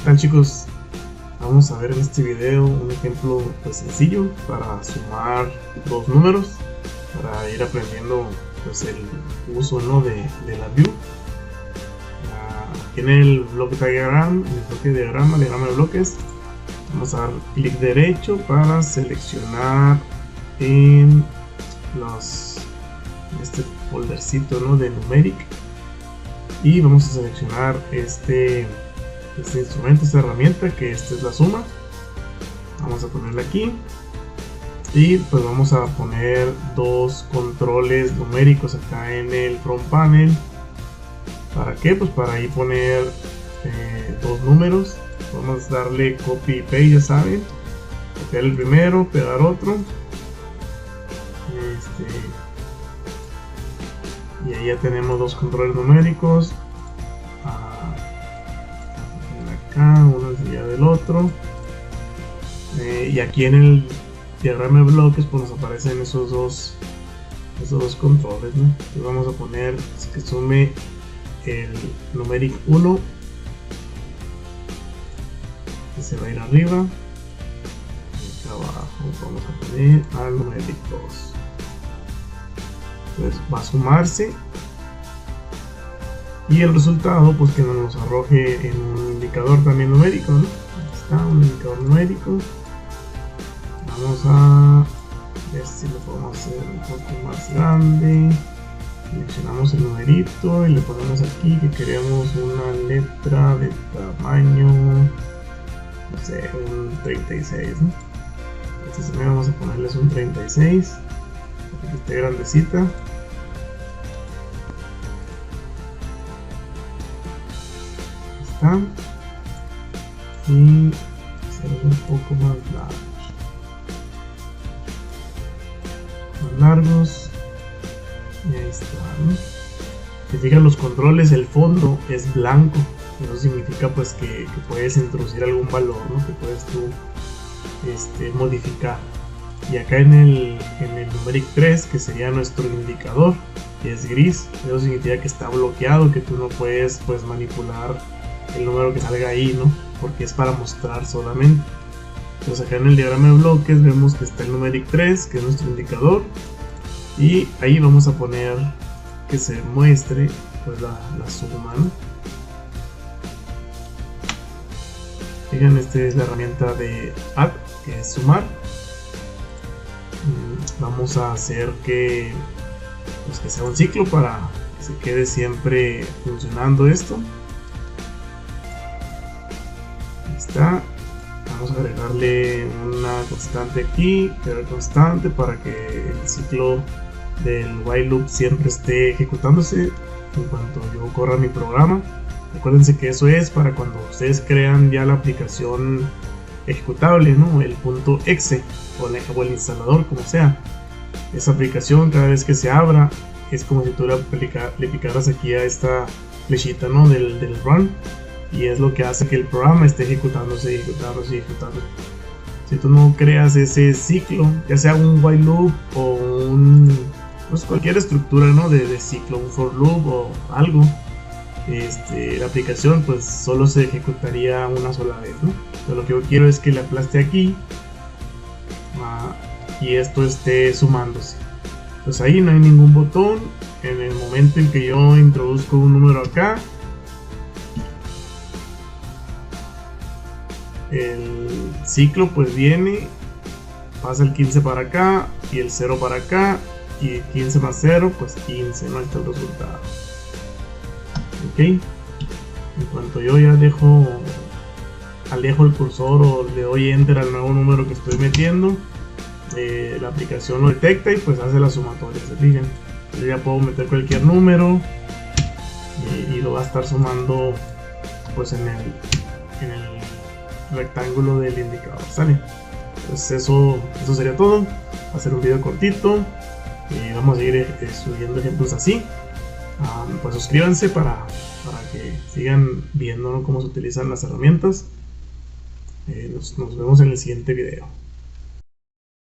tal, chicos? Vamos a ver en este video un ejemplo pues sencillo para sumar dos números, para ir aprendiendo pues el uso, ¿no?, de la view. Aquí en el bloque diagrama, diagrama de bloques, vamos a dar clic derecho para seleccionar en este foldercito, ¿no?, de numeric, y vamos a seleccionar este instrumento, esta herramienta, que esta es la suma. Vamos a ponerla aquí y pues vamos a poner dos controles numéricos acá en el front panel. ¿Para qué? Pues para ahí poner dos números. Vamos a darle copy y paste, ya saben, copiar el primero, pegar otro, y ahí ya tenemos dos controles numéricos. Uno enseguida del otro, y aquí en el diagrama de bloques pues nos aparecen esos dos controles, ¿no? Entonces vamos a poner que sume el numeric 1, que se va a ir arriba, y acá abajo vamos a poner al numeric 2. Entonces va a sumarse y el resultado pues que nos arroje en un indicador también numérico, ¿no? Aquí está un indicador numérico. Vamos a ver si lo podemos hacer un poco más grande. Seleccionamos el numerito y le ponemos aquí que queremos una letra de tamaño, no sé, un 36, ¿no? Entonces también vamos a ponerles un 36 para que esté grandecita. Y hacerlo un poco más largos, y ahí está, ¿no? Si fijan los controles, el fondo es blanco. Eso significa pues que puedes introducir algún valor, ¿no?, que puedes tú modificar. Y acá en el numeric 3, que sería nuestro indicador, que es gris, eso significa que está bloqueado, que tú no puedes pues manipular el número que salga ahí, ¿no?, porque es para mostrar solamente. Entonces acá en el diagrama de bloques vemos que está el numeric 3, que es nuestro indicador, y ahí vamos a poner que se muestre pues la suma, ¿no? Fíjense, esta es la herramienta de add, que es sumar. Vamos a hacer que sea un ciclo para que se quede siempre funcionando esto. Está. Vamos a agregarle una constante aquí, crear constante, para que el ciclo del while loop siempre esté ejecutándose en cuanto yo corra mi programa. Acuérdense que eso es para cuando ustedes crean ya la aplicación ejecutable, ¿no?, el .exe o el instalador, como sea. Esa aplicación, cada vez que se abra, es como si tú le picaras aquí a esta flechita, ¿no?, del run. Y es lo que hace que el programa esté ejecutándose. Si tú no creas ese ciclo, ya sea un while loop o pues cualquier estructura, ¿no?, de ciclo, un for loop o algo, la aplicación pues solo se ejecutaría una sola vez, ¿no? Pero lo que yo quiero es que le aplaste aquí y esto esté sumándose. Pues ahí no hay ningún botón. En el momento en que yo introduzco un número acá, el ciclo pues viene, pasa el 15 para acá y el 0 para acá, y 15 más 0 pues 15, ¿no? Este es el resultado. Ok, en cuanto yo ya alejo el cursor o le doy enter al nuevo número que estoy metiendo, la aplicación lo detecta y pues hace la sumatoria. Se fijan, yo ya puedo meter cualquier número y lo va a estar sumando pues en el rectángulo del indicador, ¿sale? Pues eso sería todo. Va a ser un video cortito y vamos a ir subiendo ejemplos así. Pues suscríbanse para que sigan viendo, ¿no?, cómo se utilizan las herramientas. Nos vemos en el siguiente video.